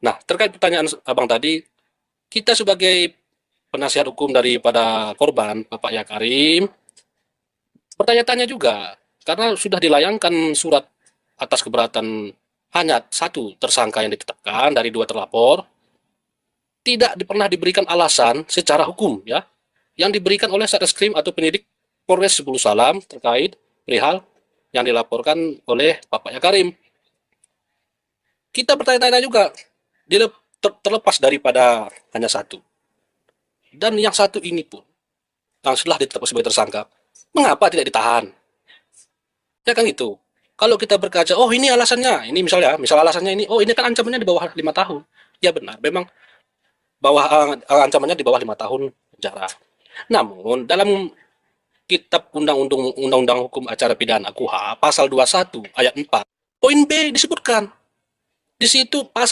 Nah, terkait pertanyaan Abang tadi, kita sebagai penasihat hukum daripada korban, Bapak Ya Karim, bertanya-tanya juga, karena sudah dilayangkan surat atas keberatan hanya satu tersangka yang ditetapkan dari dua terlapor, tidak pernah diberikan alasan secara hukum ya, yang diberikan oleh Satreskrim atau penyidik Polres Sepuluh Salam terkait perihal yang dilaporkan oleh Bapak Ya Karim. Kita bertanya-tanya juga, terlepas daripada hanya satu. Dan yang satu ini pun, yang setelah ditetapkan sebagai tersangka, mengapa tidak ditahan? Ya kan itu. Kalau kita berkaca, oh ini alasannya, ini misalnya, misal alasannya ini, oh ini kan ancamannya di bawah 5 tahun. Ya benar, memang ancamannya di bawah 5 tahun penjara. Namun dalam Kitab Undang-Undang Hukum Acara Pidana KUHA pasal 21 ayat 4 poin B disebutkan di situ pasal